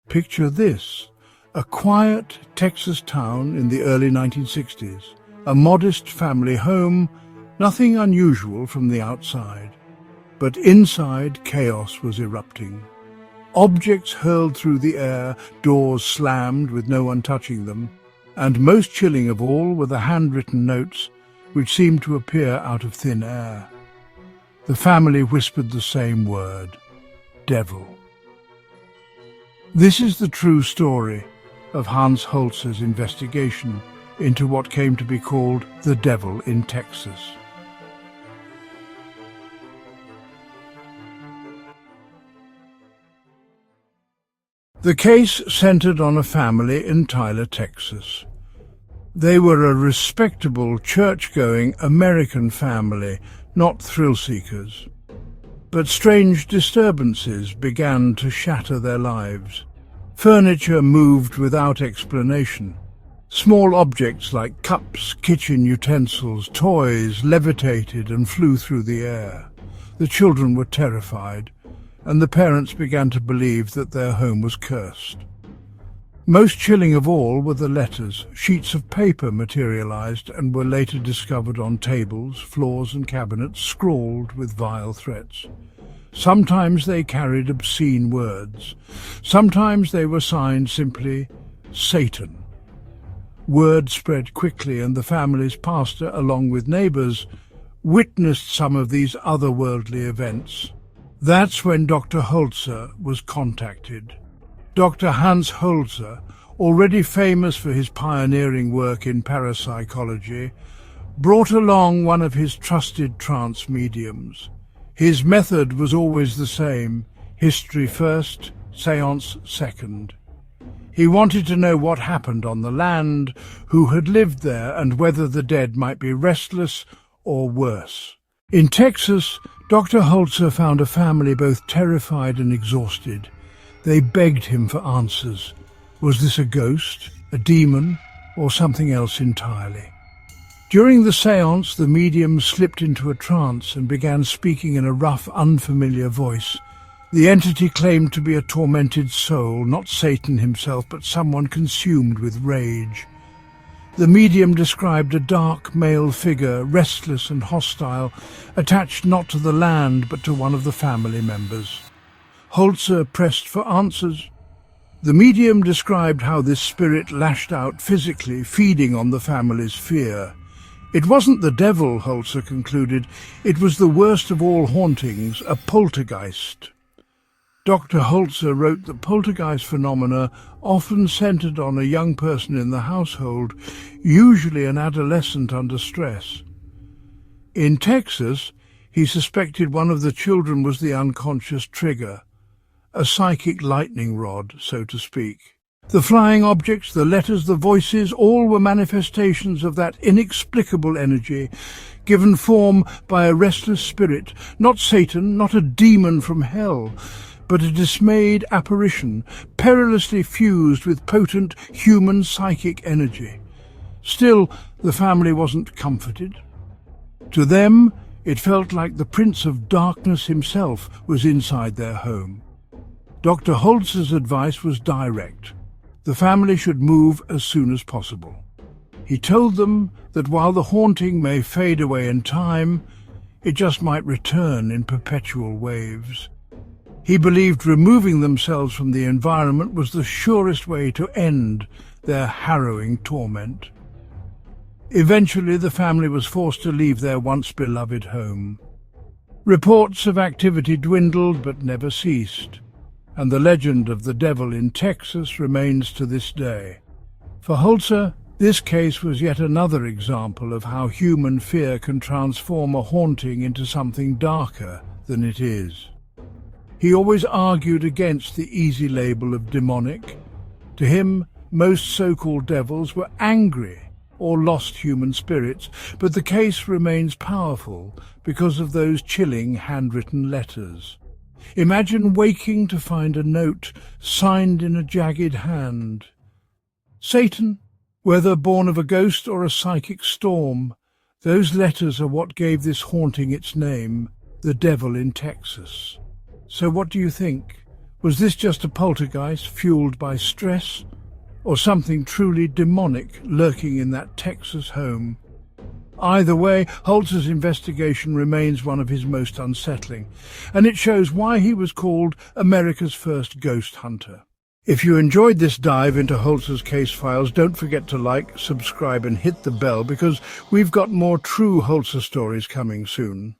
Picture this: a quiet Texas town in the early 1960s, a modest family home, nothing unusual from the outside. But inside, chaos was erupting. Objects hurled through the air, doors slammed with no one touching them, and most chilling of all were the handwritten notes which seemed to appear out of thin air. The family whispered the same word: devil. This is the true story of Hans Holzer's investigation into what came to be called the devil in Texas. The case centered on a family in Tyler, Texas. They were a respectable, church-going American family, not thrill-seekers. But strange disturbances began to shatter their lives. Furniture moved without explanation. Small objects like cups, kitchen utensils, toys levitated and flew through the air. The children were terrified, and the parents began to believe that their home was cursed. Most chilling of all were the letters. Sheets of paper materialized and were later discovered on tables, floors and cabinets, scrawled with vile threats. Sometimes they carried obscene words. Sometimes they were signed simply Satan. Word spread quickly, and the family's pastor, along with neighbors, witnessed some of these otherworldly events. That's when Dr. Holzer was contacted. Dr. Hans Holzer, already famous for his pioneering work in parapsychology, brought along one of his trusted trance mediums. His method was always the same: history first, seance second. He wanted to know what happened on the land, who had lived there, and whether the dead might be restless or worse. In Texas, Dr. Holzer found a family both terrified and exhausted. They begged him for answers. Was this a ghost, a demon, or something else entirely? During the séance, the medium slipped into a trance and began speaking in a rough, unfamiliar voice. The entity claimed to be a tormented soul, not Satan himself, but someone consumed with rage. The medium described a dark male figure, restless and hostile, attached not to the land but to one of the family members. Holzer pressed for answers. The medium described how this spirit lashed out physically, feeding on the family's fear. It wasn't the devil, Holzer concluded. It was the worst of all hauntings, a poltergeist. Dr. Holzer wrote that poltergeist phenomena often centered on a young person in the household, usually an adolescent under stress. In Texas, he suspected one of the children was the unconscious trigger, a psychic lightning rod, so to speak. The flying objects, the letters, the voices, all were manifestations of that inexplicable energy, given form by a restless spirit, not Satan, not a demon from hell, but a dismayed apparition, perilously fused with potent human psychic energy. Still, the family wasn't comforted. To them, it felt like the Prince of Darkness himself was inside their home. Dr. Holzer's advice was direct. The family should move as soon as possible. He told them that while the haunting may fade away in time, it just might return in perpetual waves. He believed removing themselves from the environment was the surest way to end their harrowing torment. Eventually, the family was forced to leave their once-beloved home. Reports of activity dwindled but never ceased, and the legend of the devil in Texas remains to this day. For Holzer, this case was yet another example of how human fear can transform a haunting into something darker than it is. He always argued against the easy label of demonic. To him, most so-called devils were angry or lost human spirits, but the case remains powerful because of those chilling handwritten letters. Imagine waking to find a note signed in a jagged hand. Satan, whether born of a ghost or a psychic storm, those letters are what gave this haunting its name, the devil in Texas. So what do you think? Was this just a poltergeist fueled by stress, or something truly demonic lurking in that Texas home? Either way, Holzer's investigation remains one of his most unsettling, and it shows why he was called America's first ghost hunter. If you enjoyed this dive into Holzer's case files, don't forget to like, subscribe and hit the bell, because we've got more true Holzer stories coming soon.